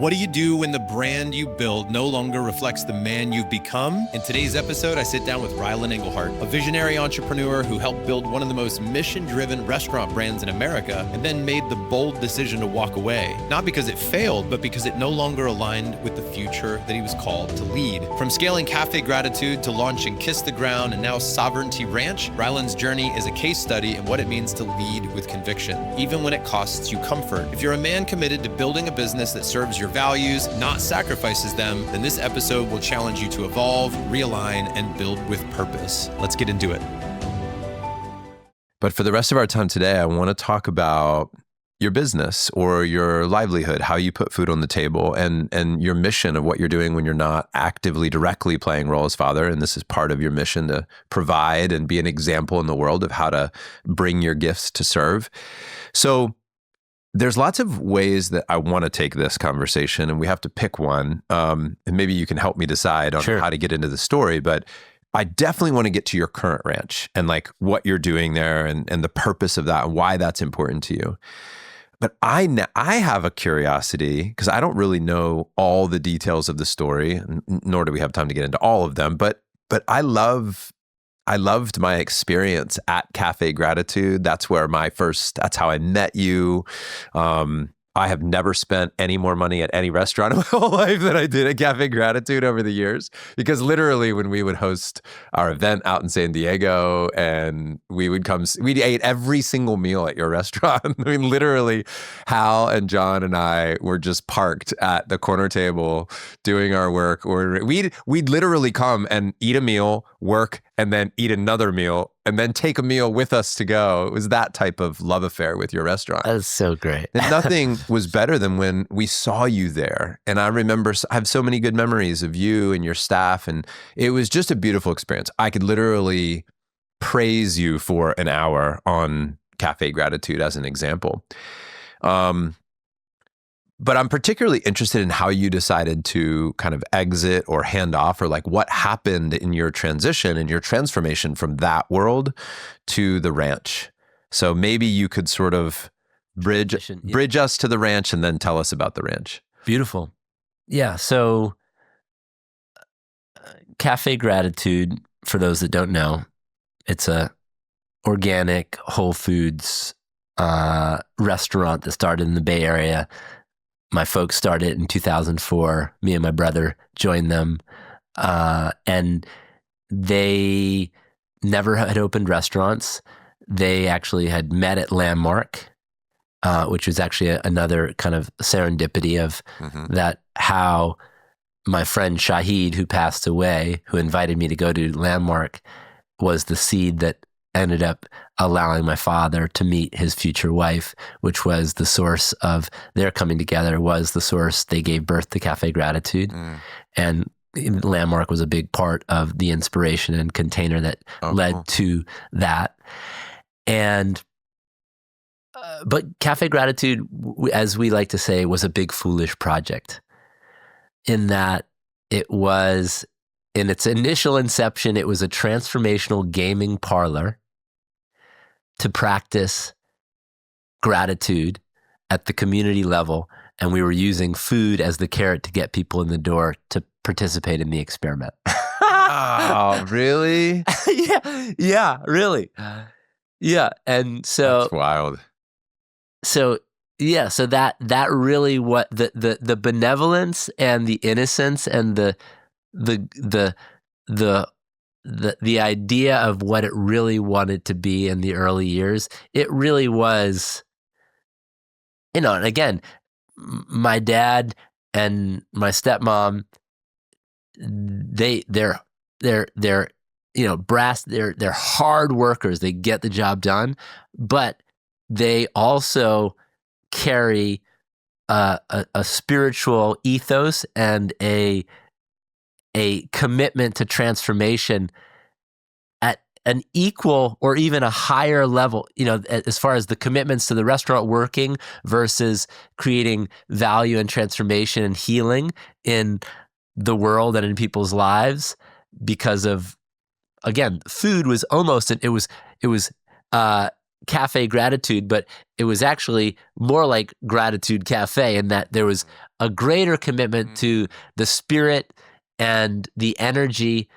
What do you do when the brand you build no longer reflects the man you've become? In today's episode, I sit down with Ryland Engelhart, a visionary entrepreneur who helped build one of the most mission-driven restaurant brands in America and then made the bold decision to walk away. Not because it failed, but because it no longer aligned with the future that he was called to lead. From scaling Café Gratitude to launching Kiss the Ground and now Sovereignty Ranch, Ryland's journey is a case study in what it means to lead with conviction, even when it costs you comfort. If you're a man committed to building a business that serves your values, not sacrifices them, then this episode will challenge you to evolve, realign, and build with purpose. Let's get into it. But for the rest of our time today, I want to talk about your business or your livelihood, how you put food on the table, and your mission of what you're doing when you're not actively, directly playing role as father. And this is part of your mission to provide and be an example in the world of how to bring your gifts to serve. So there's lots of ways that I want to take this conversation, and we have to pick one. And maybe you can help me decide on how to get into the story. But I definitely want to get to your current ranch and like what you're doing there and the purpose of that and why that's important to you. But I have a curiosity because I don't really know all the details of the story, nor do we have time to get into all of them. But I loved my experience at Café Gratitude. That's how I met you. I have never spent any more money at any restaurant in my whole life than I did at Café Gratitude over the years. Because literally when we would host our event out in San Diego and we ate every single meal at your restaurant. I mean, literally Hal and John and I were just parked at the corner table doing our work. We'd literally come and eat a meal, work, and then eat another meal, and then take a meal with us to go. It was that type of love affair with your restaurant. That was so great. And nothing was better than when we saw you there. And I remember, I have so many good memories of you and your staff, and it was just a beautiful experience. I could literally praise you for an hour on Café Gratitude as an example. But I'm particularly interested in how you decided to kind of exit or hand off, or like what happened in your transition and your transformation from that world to the ranch. So maybe you could sort of bridge us to the ranch and then tell us about the ranch. Beautiful. Yeah. So Café Gratitude, for those that don't know, it's a organic Whole Foods restaurant that started in the Bay Area. My folks started in 2004. Me and my brother joined them. And they never had opened restaurants. They actually had met at Landmark, which was actually another kind of serendipity of that, how my friend Shahid, who passed away, who invited me to go to Landmark, was the seed that ended up allowing my father to meet his future wife, which was the source of their coming together, was the source. They gave birth to Café Gratitude. And Landmark was a big part of the inspiration and container that led to that. And, but Café Gratitude, as we like to say, was a big foolish project in that it was, in its initial inception, it was a transformational gaming parlor to practice gratitude at the community level. And we were using food as the carrot to get people in the door to participate in the experiment. Oh, really? Yeah, really. Yeah. And so that's wild. So yeah, so that really what the benevolence and the innocence and the idea of what it really wanted to be in the early years, it really was, and again, my dad and my stepmom, they're hard workers. They get the job done, but they also carry a spiritual ethos and a commitment to transformation at an equal or even a higher level, as far as the commitments to the restaurant working versus creating value and transformation and healing in the world and in people's lives. Because of, again, food was almost, it was Café Gratitude, but it was actually more like Gratitude Cafe, in that there was a greater commitment to the spirit and the energy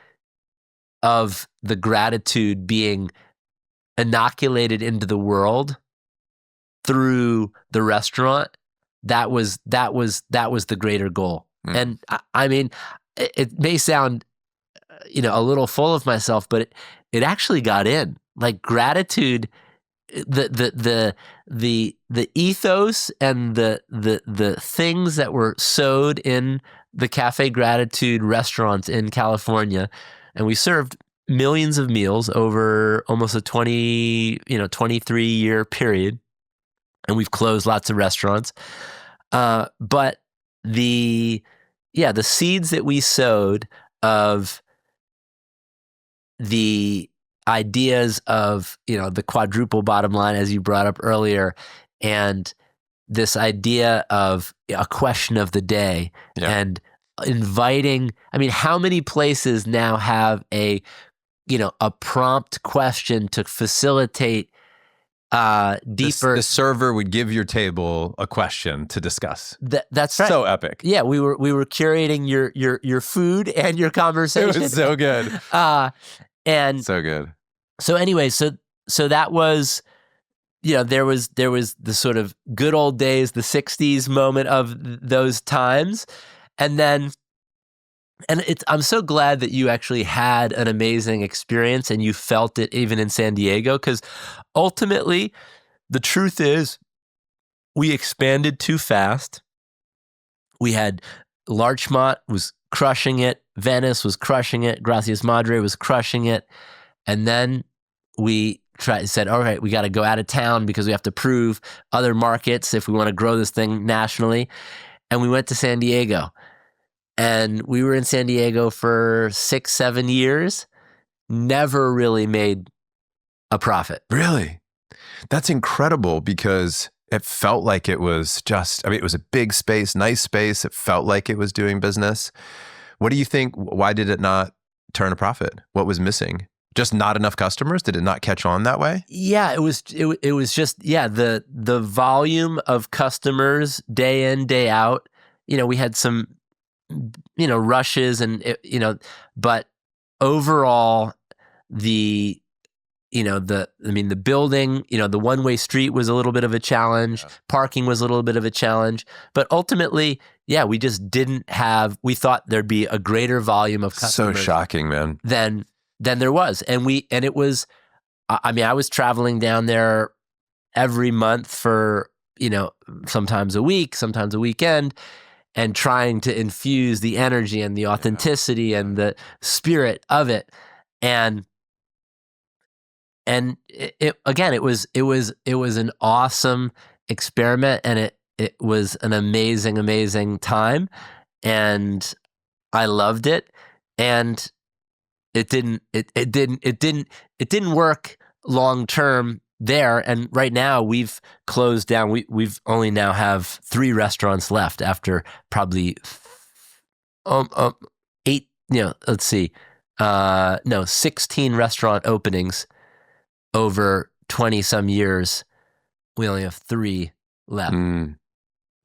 of the gratitude being inoculated into the world through the restaurant. That was the greater goal. And I mean, it may sound, a little full of myself, but it actually got in. Like gratitude, the ethos and the things that were sowed in the Café Gratitude restaurants in California, and we served millions of meals over almost a 23-year period, and we've closed lots of restaurants. But the seeds that we sowed of the ideas of, the quadruple bottom line, as you brought up earlier, and this idea of a question of the day, and inviting, how many places now have a prompt question to facilitate deeper. The server would give your table a question to discuss. That's right. So epic. Yeah, we were curating your food and your conversation. It was so good. And so good. So anyway, so that was, there was the sort of good old days, the 60s moment of those times. And then, I'm so glad that you actually had an amazing experience and you felt it even in San Diego, because ultimately the truth is we expanded too fast. We had Larchmont was crushing it. Venice was crushing it. Gracias Madre was crushing it. And then we said, all right, we got to go out of town because we have to prove other markets if we want to grow this thing nationally. And we went to San Diego. And we were in San Diego for 6-7 years, never really made a profit. Really? That's incredible, because it felt like it was just, it was a big space, nice space. It felt like it was doing business. What do you think? Why did it not turn a profit? What was missing? Just not enough customers? Did it not catch on that way? Yeah, it was just, the volume of customers day in, day out. We had some, rushes and, but overall the building, the one-way street was a little bit of a challenge. Yeah. Parking was a little bit of a challenge, but ultimately, we just we thought there'd be a greater volume of customers. So shocking, man. Than there was. And it was, I was traveling down there every month for, sometimes a week, sometimes a weekend, and trying to infuse the energy and the authenticity and the spirit of it. And it was an awesome experiment, and it was an amazing time, and I loved it. And it didn't work long term there. And right now we've closed down. We've only now have 3 restaurants left after probably 16 restaurant openings over 20 some years. We only have 3 left.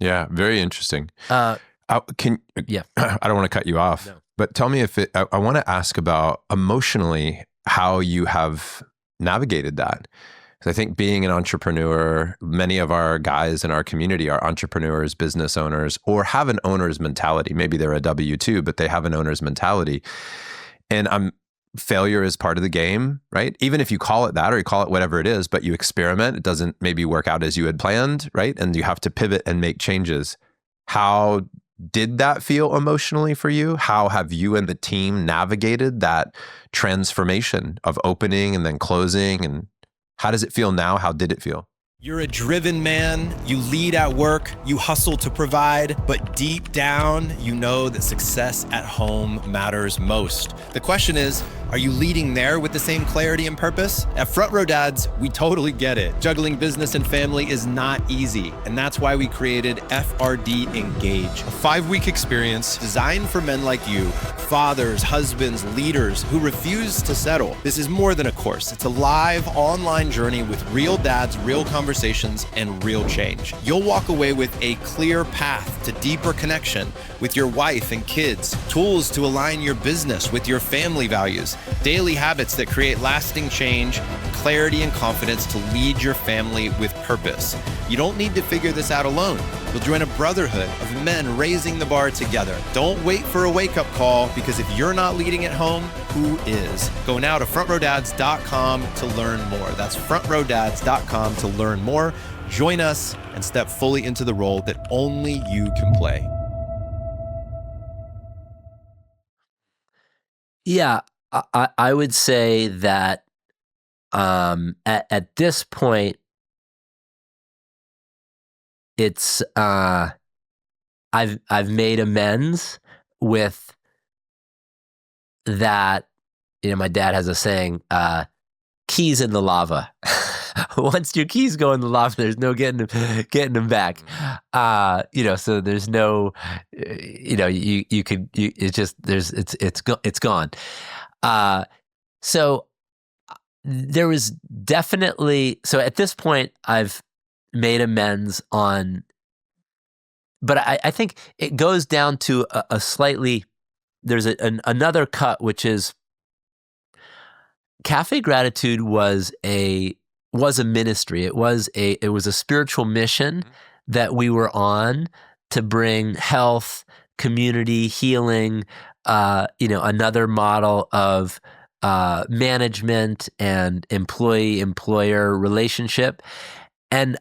Yeah, very interesting. I don't want to cut you off, but tell me I want to ask about emotionally how you have navigated that. I think being an entrepreneur, many of our guys in our community are entrepreneurs, business owners, or have an owner's mentality. Maybe they're a W-2, but they have an owner's mentality. And failure is part of the game, right? Even if you call it that or you call it whatever it is, but you experiment, it doesn't maybe work out as you had planned, right? And you have to pivot and make changes. How did that feel emotionally for you? How have you and the team navigated that transformation of opening and then closing? And how does it feel now? How did it feel? You're a driven man, you lead at work, you hustle to provide, but deep down, you know that success at home matters most. The question is, are you leading there with the same clarity and purpose? At Front Row Dads, we totally get it. Juggling business and family is not easy, and that's why we created FRD Engage, a 5-week experience designed for men like you, fathers, husbands, leaders who refuse to settle. This is more than a course. It's a live online journey with real dads, real conversations, and real change. You'll walk away with a clear path to deeper connection with your wife and kids, tools to align your business with your family values, daily habits that create lasting change, clarity and confidence to lead your family with purpose. You don't need to figure this out alone. You'll join a brotherhood of men raising the bar together. Don't wait for a wake-up call, because if you're not leading at home, who is? Go now to frontrowdads.com to learn more. That's frontrowdads.com to learn more. Join us and step fully into the role that only you can play. Yeah, I would say that at this point, it's I've made amends with that. You know, my dad has a saying, keys in the lava. Once your keys go in the lava, there's no getting them back. So there's no, it's gone. So there was definitely, so at this point I've made amends on, but I think it goes down to a slightly, there's another cut, which is Café Gratitude was a ministry. It was a spiritual mission that we were on to bring health, community, healing, another model of management and employee-employer relationship. And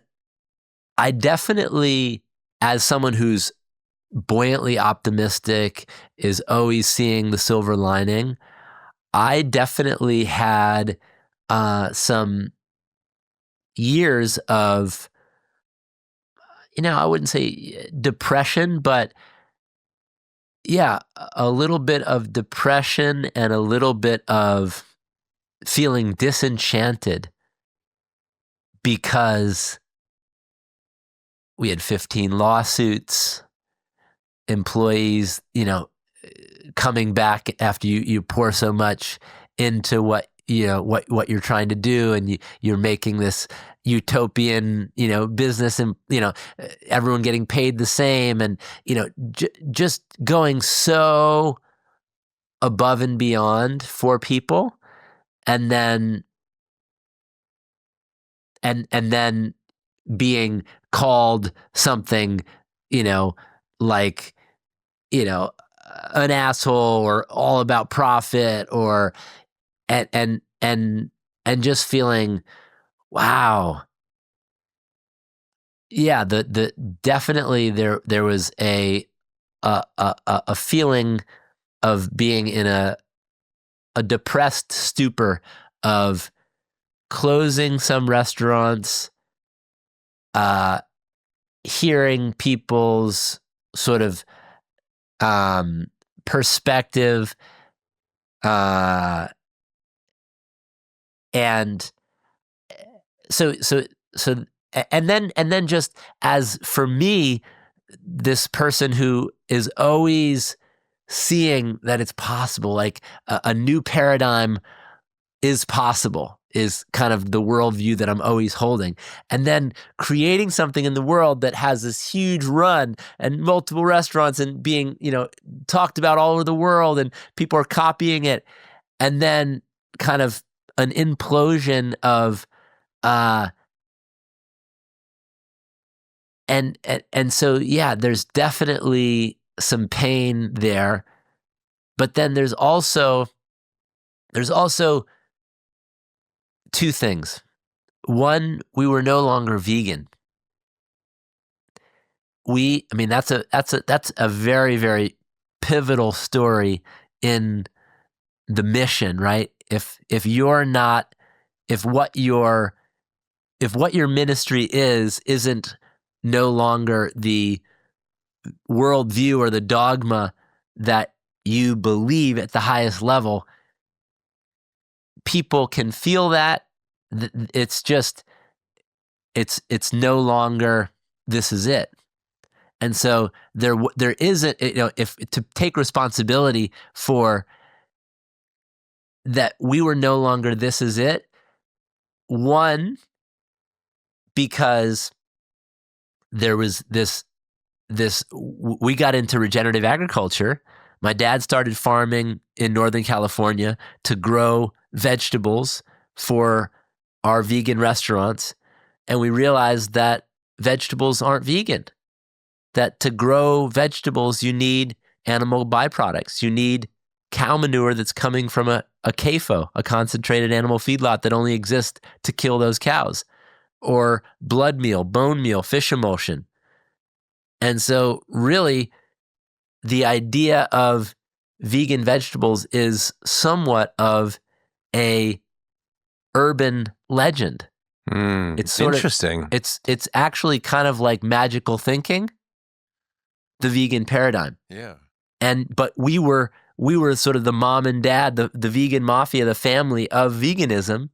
I definitely, as someone who's buoyantly optimistic, is always seeing the silver lining, I definitely had some years of, I wouldn't say depression, but yeah, a little bit of depression and a little bit of feeling disenchanted because we had 15 lawsuits, employees, coming back after you pour so much into what you're trying to do, and you're making this utopian, business, and, everyone getting paid the same, and, just going so above and beyond for people. And then, and then being called something, like, an asshole, or all about profit, or, and just feeling, wow. Yeah, the definitely there was a feeling of being in a depressed stupor of closing some restaurants, hearing people's sort of perspective, and so and then just, as for me, this person who is always seeing that it's possible, like a new paradigm is possible, is kind of the worldview that I'm always holding. And then creating something in the world that has this huge run and multiple restaurants and being, talked about all over the world, and people are copying it. And then kind of an implosion of, and so, yeah, there's definitely some pain there. But then there's also two things. One, we were no longer vegan. That's a very, very pivotal story in the mission, right? If what you're if what your ministry isn't no longer the worldview or the dogma that you believe at the highest level, people can feel that. It's just, it's no longer, this is it. And so there isn't, if to take responsibility for that, we were no longer, this is it. One, because there was this, we got into regenerative agriculture. My dad started farming in Northern California to grow vegetables for our vegan restaurants. And we realized that vegetables aren't vegan, that to grow vegetables, you need animal byproducts. You need cow manure that's coming from a CAFO, a concentrated animal feedlot that only exists to kill those cows, or blood meal, bone meal, fish emulsion. And so really, the idea of vegan vegetables is somewhat of a urban legend. It's interesting. It's actually kind of like magical thinking, the vegan paradigm. Yeah. But we were sort of the mom and dad, the vegan mafia, the family of veganism.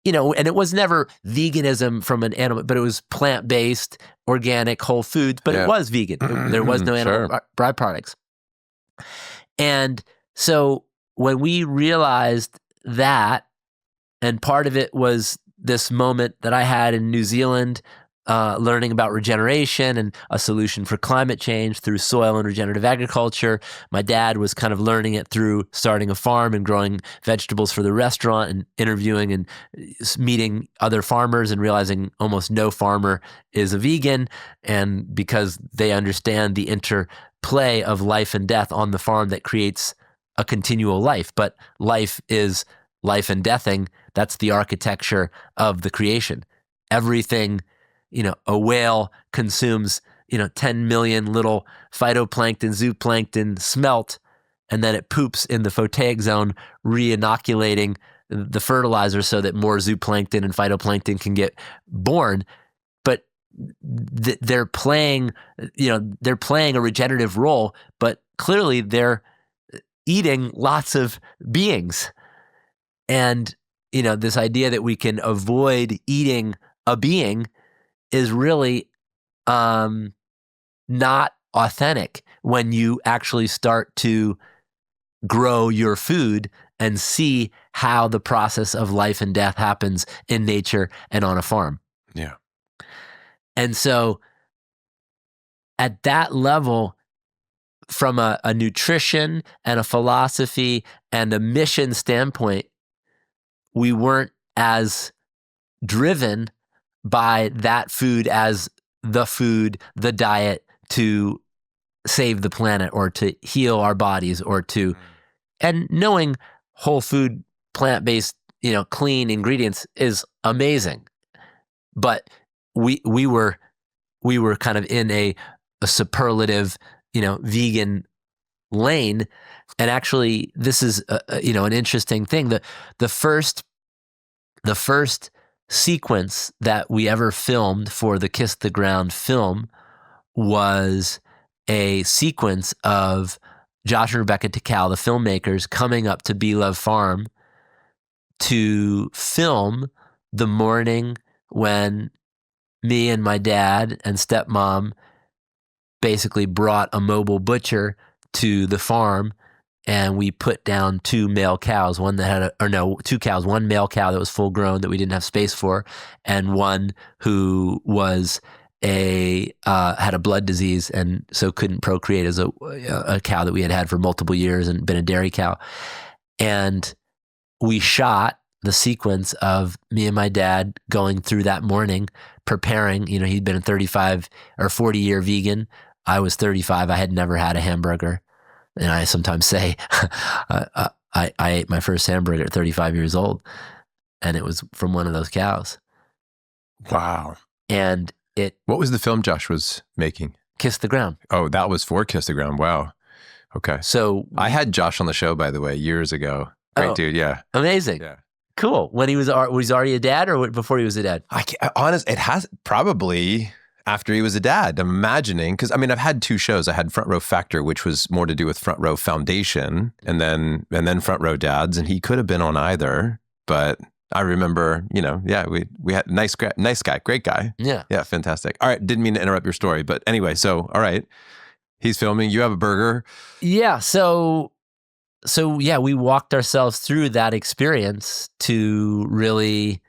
And it was never veganism from an animal, but it was plant-based, organic, whole foods, but it was vegan. There was no animal byproducts. And so when we realized that, and part of it was this moment that I had in New Zealand, learning about regeneration and a solution for climate change through soil and regenerative agriculture. My dad was kind of learning it through starting a farm and growing vegetables for the restaurant and interviewing and meeting other farmers and realizing almost no farmer is a vegan. And because they understand the interplay of life and death on the farm that creates a continual life. But life is life and deathing. That's the architecture of the creation. Everything, a whale consumes, 10 million little phytoplankton, zooplankton, smelt, and then it poops in the photic zone, re-inoculating the fertilizer so that more zooplankton and phytoplankton can get born. But they're playing a regenerative role, but clearly they're eating lots of beings. And, this idea that we can avoid eating a being is really not authentic when you actually start to grow your food and see how the process of life and death happens in nature and on a farm. Yeah. And so at that level, from a nutrition and a philosophy and a mission standpoint, we weren't as driven by that food as the food, the diet to save the planet or to heal our bodies or to, and knowing whole food, plant-based, clean ingredients is amazing. But we were kind of in a superlative, vegan lane. And actually this is, an interesting thing. The first sequence that we ever filmed for the Kiss the Ground film was a sequence of Josh and Rebecca Takal, the filmmakers, coming up to Be Love Farm to film the morning when me and my dad and stepmom basically brought a mobile butcher to the farm. And we put down two male cows, one that had two cows, one male cow that was full grown that we didn't have space for, and one who was had a blood disease and so couldn't procreate as a cow that we had for multiple years and been a dairy cow. And we shot the sequence of me and my dad going through that morning, preparing. He'd been a 35 or 40-year vegan. I was 35. I had never had a hamburger. And I sometimes say I ate my first hamburger at 35 years old, and it was from one of those cows. Wow. And what was the film Josh was making? Kiss the Ground. Oh, that was for Kiss the Ground. Wow. Okay. So I had Josh on the show, by the way, years ago. Great dude. Yeah. Amazing. Yeah. Cool. When he was already a dad, or before he was a dad? It has probably after he was a dad. I'm imagining, because I mean, I've had 2 shows. I had Front Row Factor, which was more to do with Front Row Foundation, and then Front Row Dads, and he could have been on either. But I remember, we had nice guy, great guy. Yeah, fantastic. All right, didn't mean to interrupt your story, but anyway, so all right, he's filming. You have a burger. Yeah. So yeah, we walked ourselves through that experience to really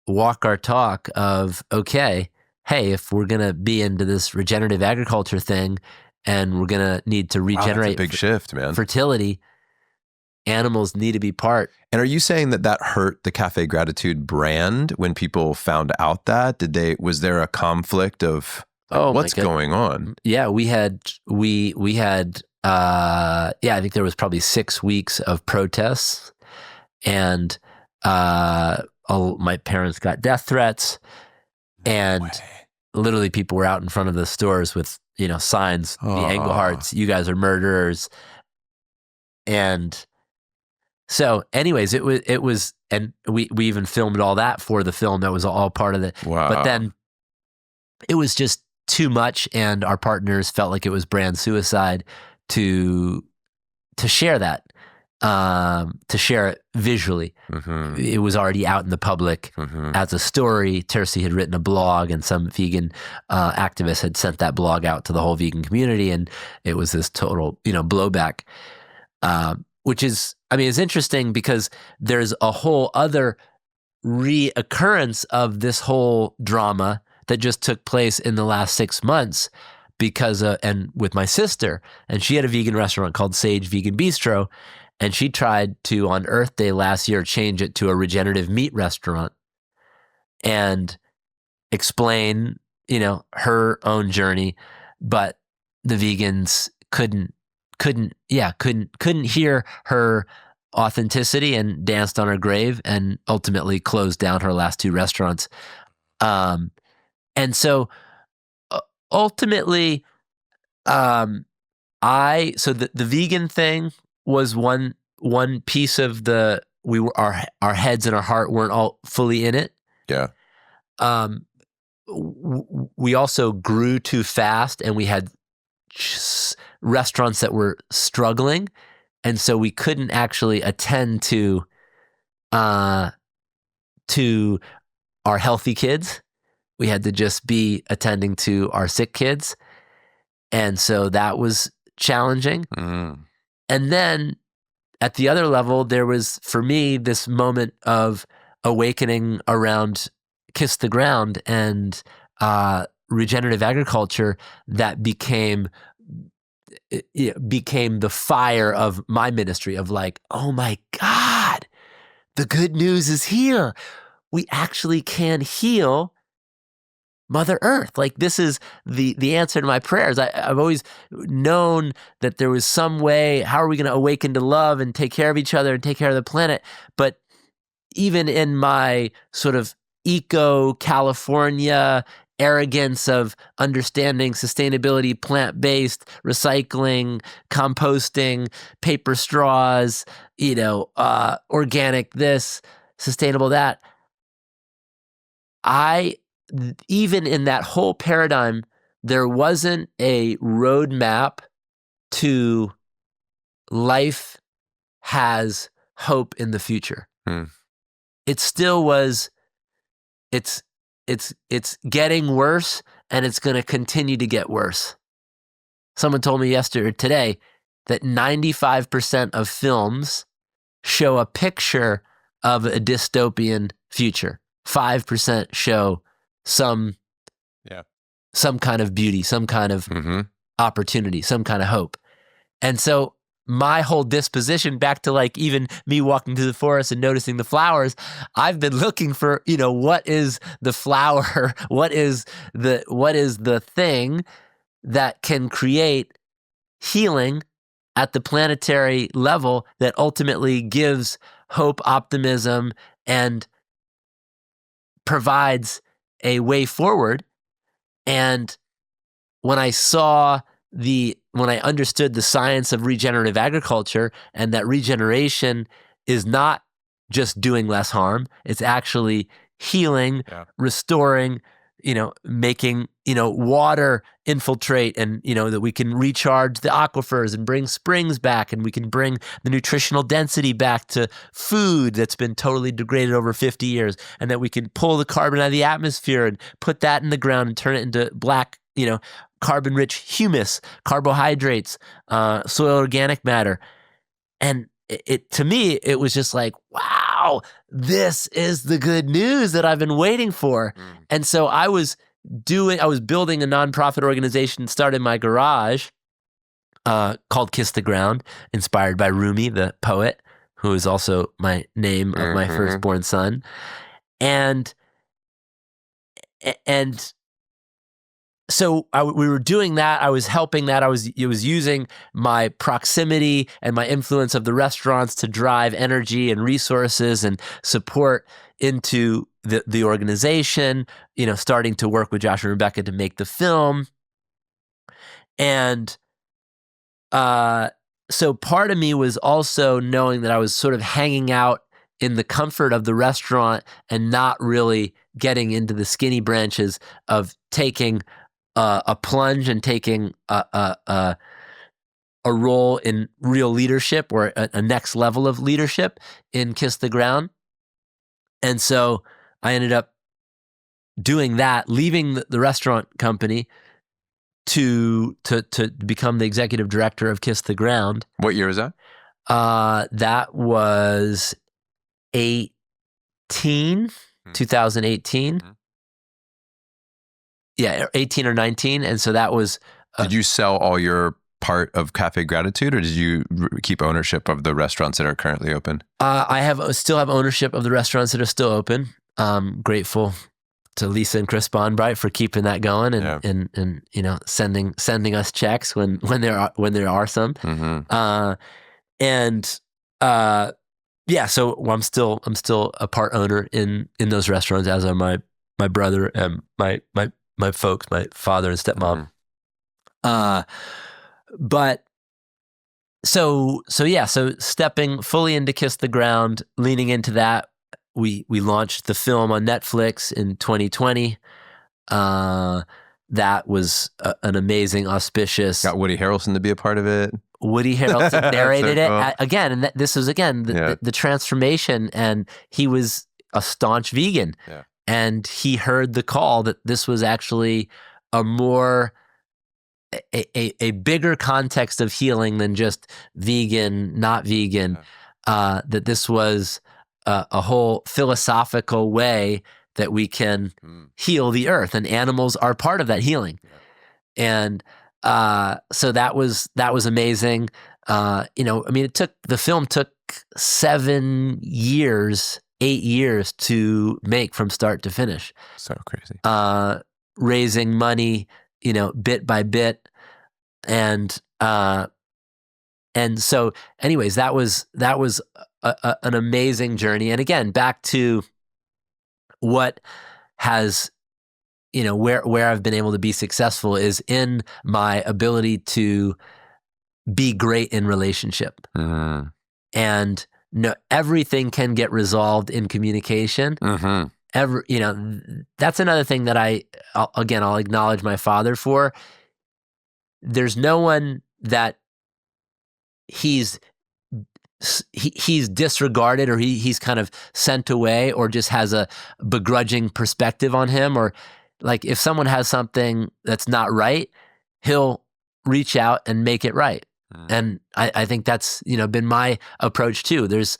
walk our talk of, okay, hey, if we're going to be into this regenerative agriculture thing and we're going to need to regenerate that's a big shift, man. Fertility, animals need to be part. And are you saying that hurt the Café Gratitude brand when people found out that? Was there a conflict of what's going on? Yeah, we had I think there was probably 6 weeks of protests, and my parents got death threats, and literally people were out in front of the stores with, signs, the Engelharts, you guys are murderers. And so anyways, it was, and we even filmed all that for the film. That was all part of it. Wow. But then it was just too much, and our partners felt like it was brand suicide to share that, to share it visually. Mm-hmm. It was already out in the public as a story. Tercy had written a blog, and some vegan activists had sent that blog out to the whole vegan community, and it was this total, blowback, which is, it's interesting because there's a whole other reoccurrence of this whole drama that just took place in the last 6 months because and with my sister, and she had a vegan restaurant called Sage Vegan Bistro, and she tried to, on Earth Day last year, change it to a regenerative meat restaurant and explain, her own journey, but the vegans couldn't hear her authenticity and danced on her grave, and ultimately closed down her last 2 restaurants. And so ultimately, the vegan thing was one piece of our heads and our heart weren't all fully in it. Yeah. We also grew too fast, and we had restaurants that were struggling, and so we couldn't actually attend to our healthy kids. We had to just be attending to our sick kids. And so that was challenging. Mm. And then at the other level, there was, for me, this moment of awakening around Kiss the Ground and regenerative agriculture that became the fire of my ministry of like, oh my God, the good news is here. We actually can heal Mother Earth. Like, this is the answer to my prayers. I've always known that there was some way, how are we going to awaken to love and take care of each other and take care of the planet? But even in my sort of eco-California arrogance of understanding sustainability, plant-based, recycling, composting, paper straws, organic this, sustainable that, even in that whole paradigm, there wasn't a roadmap to life has hope in the future. It still was, it's getting worse, and it's going to continue to get worse. Someone told me today that 95% of films show a picture of a dystopian future. 5% show some kind of beauty, some kind of opportunity, some kind of hope. And so my whole disposition, back to like even me walking through the forest and noticing the flowers, I've been looking for, what is the flower? What is the thing that can create healing at the planetary level that ultimately gives hope, optimism, and provides a way forward. And when I understood the science of regenerative agriculture, and that regeneration is not just doing less harm. It's actually healing, restoring, making, water infiltrate, and, that we can recharge the aquifers and bring springs back, and we can bring the nutritional density back to food that's been totally degraded over 50 years, and that we can pull the carbon out of the atmosphere and put that in the ground and turn it into black, carbon-rich humus, carbohydrates, soil organic matter. And it to me, it was just like, wow, this is the good news that I've been waiting for. And so I was building a nonprofit organization, started in my garage, called Kiss the Ground, inspired by Rumi, the poet, who is also my name of my firstborn son. And so we were doing that. I was helping that. It was using my proximity and my influence of the restaurants to drive energy and resources and support into the organization, starting to work with Josh and Rebecca to make the film. And so part of me was also knowing that I was sort of hanging out in the comfort of the restaurant and not really getting into the skinny branches of taking a plunge and taking a role in real leadership, or a next level of leadership in Kiss the Ground. And so I ended up doing that, leaving the restaurant company to become the executive director of Kiss the Ground. What year was that? That was 2018. Yeah, 18 or 19. And so that was... Did you sell all your part of Café Gratitude, or did you keep ownership of the restaurants that are currently open? I still have ownership of the restaurants that are still open. Grateful to Lisa and Chris Bonbright for keeping that going and sending us checks when there are some. So I'm still a part owner in those restaurants, as are my brother and my folks, my father and stepmom. But so stepping fully into Kiss the Ground, leaning into that, we launched the film on Netflix in 2020. That was an amazing, auspicious. Got Woody Harrelson to be a part of it. Woody Harrelson narrated So cool. it again, and this was the transformation. And he was a staunch vegan. Yeah. And he heard the call that this was actually a bigger context of healing than just vegan, not vegan, that this was a whole philosophical way that we can heal the earth, and animals are part of that healing. And so that was amazing. The film took 8 years to make from start to finish. So crazy. Raising money, bit by bit. And so anyways, that was an amazing journey. And again, back to what has, where I've been able to be successful is in my ability to be great in relationship. And everything can get resolved in communication. That's another thing that I'll acknowledge my father for. There's no one that he's disregarded, or he's kind of sent away, or just has a begrudging perspective on him, or like if someone has something that's not right, he'll reach out and make it right. And I think that's, been my approach too. There's,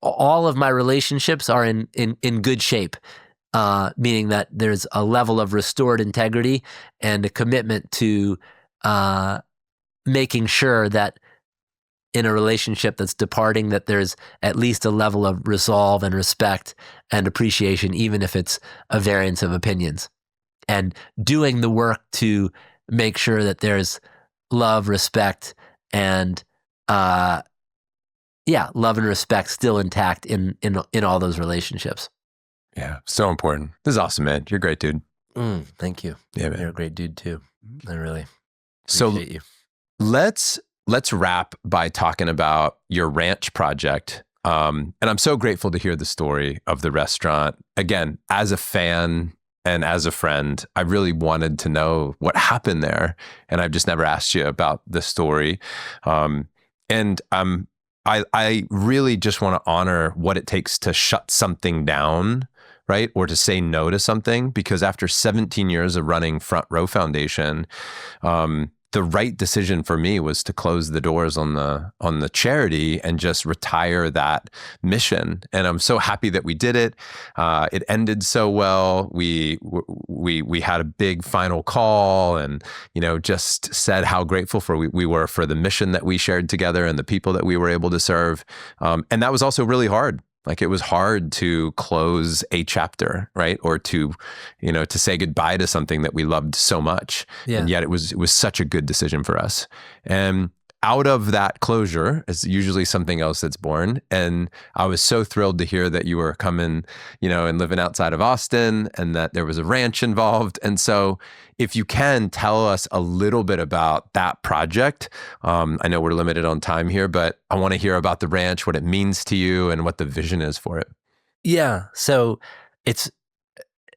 all of my relationships are in good shape, meaning that there's a level of restored integrity and a commitment to making sure that in a relationship that's departing, that there's at least a level of resolve and respect and appreciation, even if it's a variance of opinions, and doing the work to make sure that there's love, respect, and love and respect still intact in all those relationships. Yeah, so important. This is awesome, man. You're a great dude. Thank you. Yeah, man. You're a great dude too. I really appreciate you. Let's let's wrap by talking about your ranch project. And I'm so grateful to hear the story of the restaurant. Again, as a fan and as a friend, I really wanted to know what happened there. And I've just never asked you about the story. I really just want to honor what it takes to shut something down, right? Or to say no to something, because after 17 years of running Front Row Foundation, the right decision for me was to close the doors on the charity and just retire that mission. And I'm so happy that we did it. It ended so well. We had a big final call, and just said how grateful we were for the mission that we shared together and the people that we were able to serve. And that was also really hard. Like, it was hard to close a chapter, right? Or to say goodbye to something that we loved so much. Yeah. And yet it was such a good decision for us. And out of that closure is usually something else that's born. And I was so thrilled to hear that you were coming, and living outside of Austin, and that there was a ranch involved. And so if you can tell us a little bit about that project. I know we're limited on time here, but I want to hear about the ranch, what it means to you, and what the vision is for it. Yeah. So it's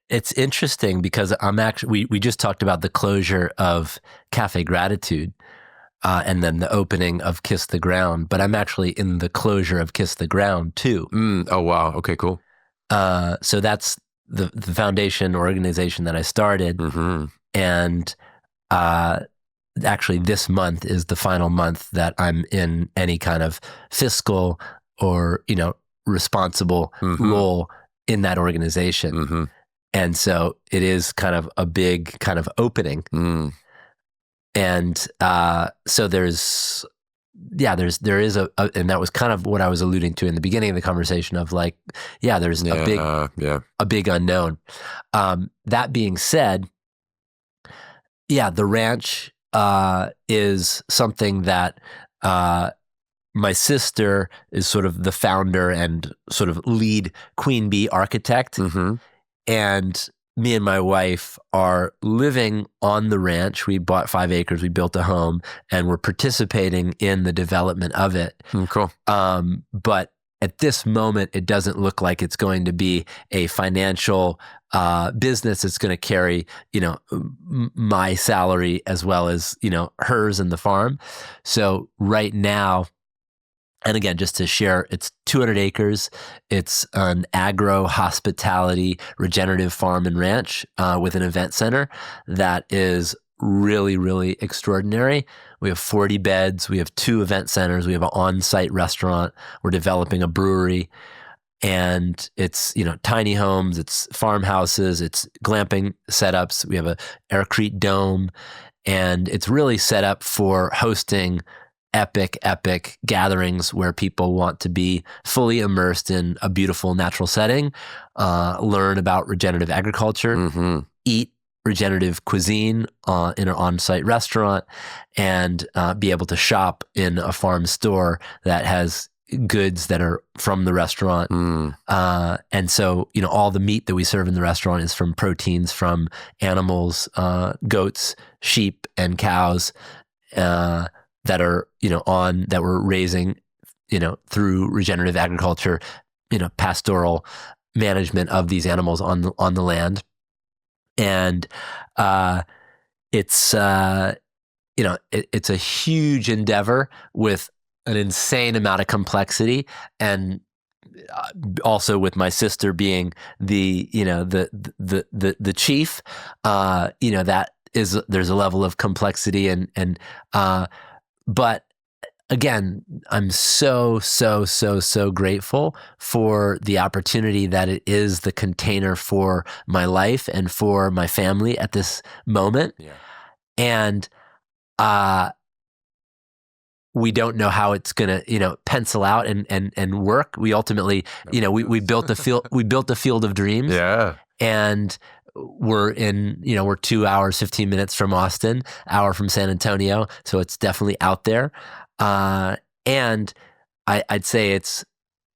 interesting because we just talked about the closure of Café Gratitude. And then the opening of Kiss the Ground, but I'm actually in the closure of Kiss the Ground too. Oh, wow. Okay, cool. So that's the foundation organization that I started. Mm-hmm. And actually this month is the final month that I'm in any kind of fiscal or, responsible role in that organization. Mm-hmm. And so it is kind of a big kind of opening. And so there is and that was kind of what I was alluding to in the beginning of the conversation of like, there's a big unknown. That being said, the ranch is something that my sister is sort of the founder and sort of lead queen bee architect. Mm-hmm. And me and my wife are living on the ranch. We bought 5 acres. We built a home, and we're participating in the development of it. Cool. But at this moment, it doesn't look like it's going to be a financial business that's going to carry, my salary as well as, hers and the farm. So right now, and again, just to share, it's 200 acres. It's an agro hospitality regenerative farm and ranch with an event center that is really, really extraordinary. We have 40 beds. We have 2 event centers. We have an on-site restaurant. We're developing a brewery. And it's, tiny homes, it's farmhouses, it's glamping setups. We have a aircrete dome. And it's really set up for hosting epic gatherings where people want to be fully immersed in a beautiful natural setting, learn about regenerative agriculture, eat regenerative cuisine in an on-site restaurant, and be able to shop in a farm store that has goods that are from the restaurant. And so, all the meat that we serve in the restaurant is from proteins from animals, goats, sheep, and cows, that are, that we're raising, through regenerative agriculture, pastoral management of these animals on the land. And it's it's a huge endeavor with an insane amount of complexity, and also with my sister being the chief, there's a level of complexity and but again, I'm so grateful for the opportunity that it is the container for my life and for my family at this moment. Yeah. And we don't know how it's gonna, pencil out and work. We ultimately, we built a field of dreams. Yeah. And we're 2 hours, 15 minutes from Austin, hour from San Antonio. So it's definitely out there. And I'd say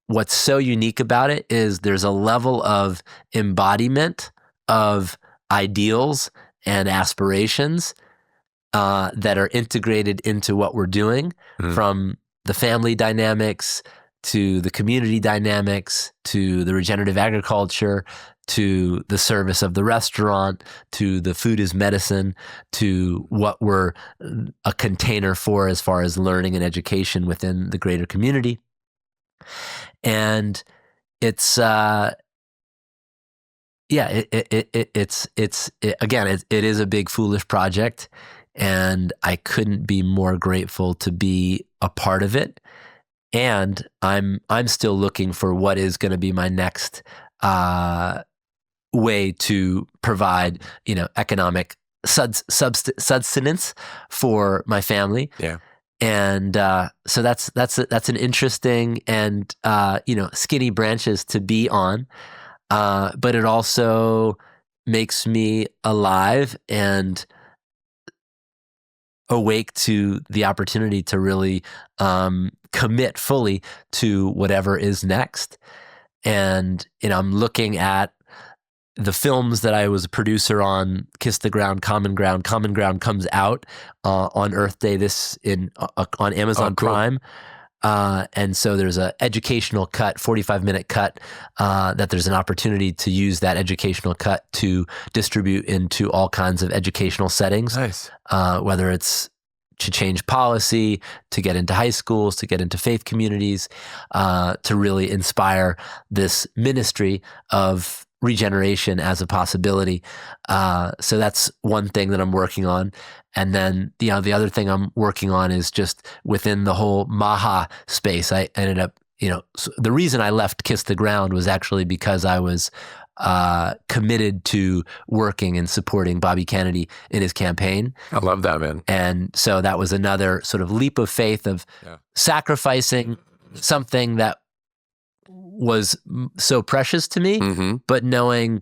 what's so unique about it is there's a level of embodiment of ideals and aspirations that are integrated into what we're doing, from the family dynamics to the community dynamics to the regenerative agriculture to the service of the restaurant to the food as medicine to what we're a container for as far as learning and education within the greater community. And it's it is a big foolish project, and I couldn't be more grateful to be a part of it. And I'm still looking for what is going to be my next way to provide, economic sustenance for my family. Yeah. And so that's an interesting and skinny branches to be on, but it also makes me alive and awake to the opportunity to really commit fully to whatever is next. And I'm looking at the films that I was a producer on, Kiss the Ground, Common Ground. Common Ground comes out on Earth Day on Amazon Prime. And so there's an educational cut, 45-minute cut, that there's an opportunity to use that educational cut to distribute into all kinds of educational settings. Nice. Whether it's to change policy, to get into high schools, to get into faith communities, to really inspire this ministry of regeneration as a possibility. So that's one thing that I'm working on. And then, the other thing I'm working on is just within the whole Maha space. I ended up, the reason I left Kiss the Ground was actually because I was committed to working and supporting Bobby Kennedy in his campaign. I love that, man. And so that was another sort of leap of faith of sacrificing something that was so precious to me, but knowing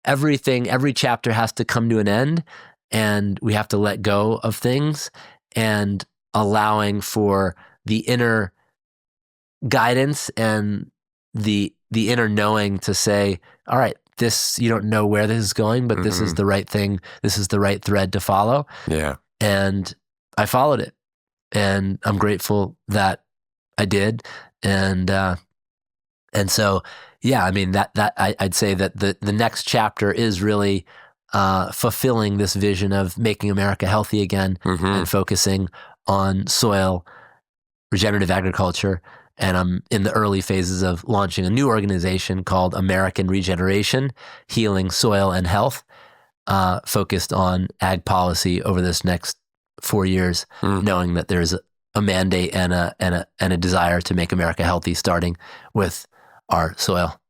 every chapter has to come to an end, and we have to let go of things, and allowing for the inner guidance and the inner knowing to say, all right, this, you don't know where this is going, but this is the right thing. This is the right thread to follow. Yeah. And I followed it, and I'm grateful that I did. And so, yeah, I mean, I'd say that the next chapter is really fulfilling this vision of making America healthy again, and focusing on soil, regenerative agriculture. And I'm in the early phases of launching a new organization called American Regeneration, Healing Soil and Health, focused on ag policy over this next 4 years, knowing that there's a mandate and a desire to make America healthy, starting with our soil.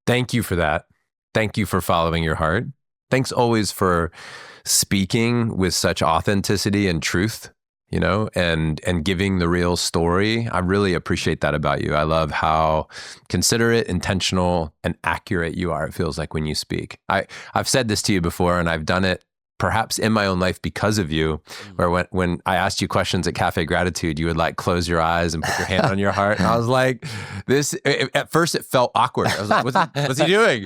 Thank you for that. Thank you for following your heart. Thanks always for speaking with such authenticity and truth, and giving the real story. I really appreciate that about you. I love how considerate, intentional, and accurate you are, it feels like, when you speak. I've said this to you before, and I've done it perhaps in my own life because of you, where when I asked you questions at Café Gratitude, you would like close your eyes and put your hand on your heart. And I was like, at first it felt awkward. I was like, what's he doing?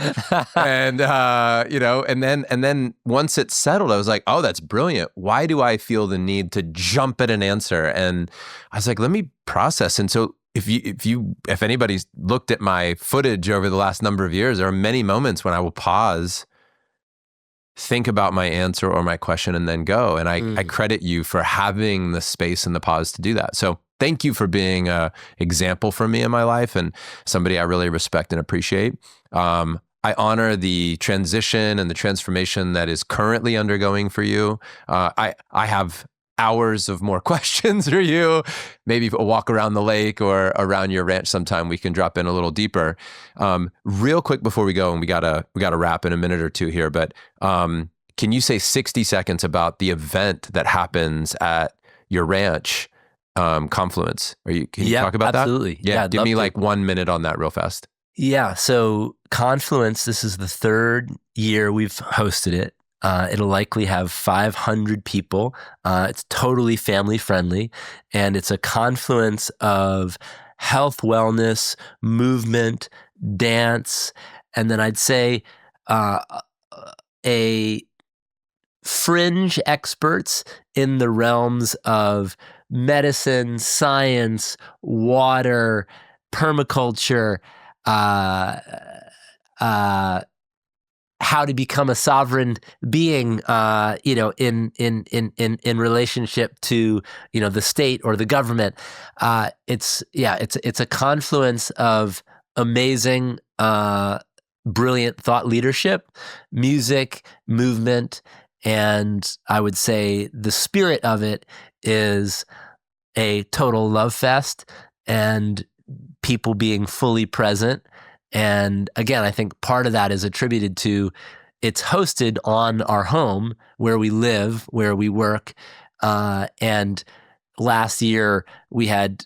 And, and then once it settled, I was like, oh, that's brilliant. Why do I feel the need to jump at an answer? And I was like, let me process. And so if anybody's looked at my footage over the last number of years, there are many moments when I will pause, think about my answer or my question, and then go. And I credit you for having the space and the pause to do that. So thank you for being an example for me in my life, and somebody I really respect and appreciate. I honor the transition and the transformation that is currently undergoing for you. I have hours of more questions for you. Maybe a walk around the lake or around your ranch sometime, we can drop in a little deeper. Real quick before we go, and we gotta wrap in a minute or two here, but can you say 60 seconds about the event that happens at your ranch, Confluence? Can you talk about absolutely. That? Yeah, give me like 1 minute on that real fast. Yeah, so Confluence, this is the third year we've hosted it. It'll likely have 500 people. It's totally family friendly, and it's a confluence of health, wellness, movement, dance, and then I'd say a fringe experts in the realms of medicine, science, water, permaculture, how to become a sovereign being, in relationship to, the state or the government. It's a confluence of amazing, brilliant thought leadership, music, movement, and I would say the spirit of it is a total love fest and people being fully present. And again, I think part of that is attributed to it's hosted on our home where we live, where we work. And last year we had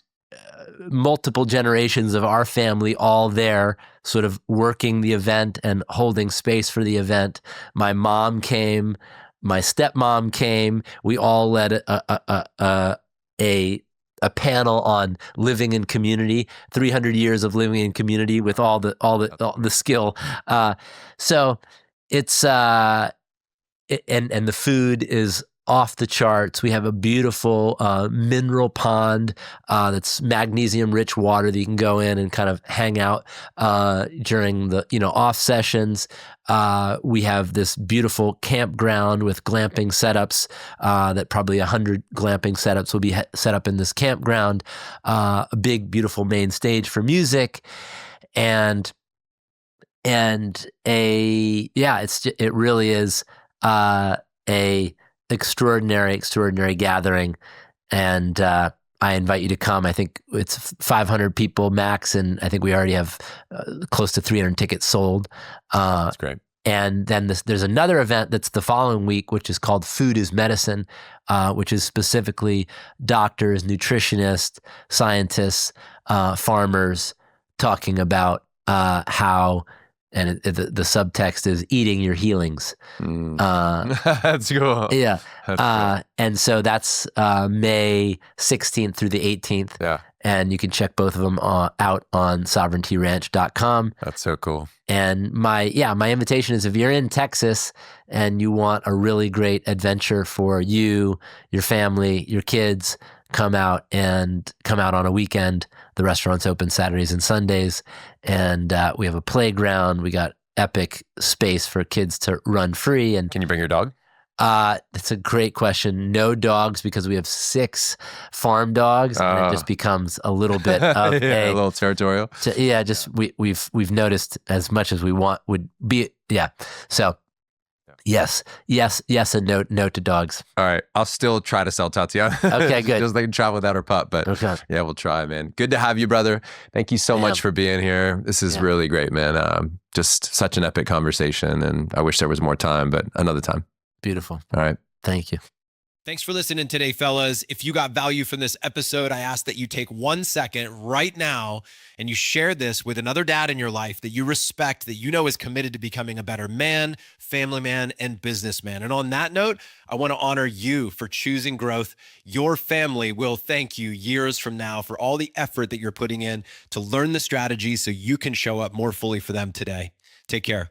multiple generations of our family all there sort of working the event and holding space for the event. My mom came, my stepmom came. We all led a panel on living in community, 300 years of living in community with all the skill. So it's and the food is off the charts. We have a beautiful mineral pond that's magnesium-rich water that you can go in and kind of hang out during the off sessions. We have this beautiful campground with glamping setups that probably 100 glamping setups will be set up in this campground. A big, beautiful main stage for music, it really is a extraordinary gathering, and I invite you to come. I think it's 500 people max, and I think we already have close to 300 tickets sold. That's great. And then there's another event that's the following week, which is called Food is Medicine, which is specifically doctors, nutritionists, scientists, farmers talking about how, and the subtext is eating your healings. That's cool. Yeah. That's cool. And so that's May 16th through the 18th. Yeah. And you can check both of them out on sovereigntyranch.com. That's so cool. And my invitation is if you're in Texas and you want a really great adventure for you, your family, your kids, come out on a weekend. The restaurant's open Saturdays and Sundays, and we have a playground. We got epic space for kids to run free. And Can you bring your dog? That's a great question. No dogs because we have 6 farm dogs, and it just becomes a little bit of a little territorial. We've noticed as much as we want would be So yes, and no to dogs. All right, I'll still try to sell Tatiana. Okay, good. Just they can travel without her pup, but okay. Yeah, we'll try, man. Good to have you, brother. Thank you so much for being here. This is really great, man. Just such an epic conversation, and I wish there was more time, but another time. Beautiful. All right. Thank you. Thanks for listening today, fellas. If you got value from this episode, I ask that you take 1 second right now and you share this with another dad in your life that you respect, that you know is committed to becoming a better man, family man, and businessman. And on that note, I want to honor you for choosing growth. Your family will thank you years from now for all the effort that you're putting in to learn the strategies so you can show up more fully for them today. Take care.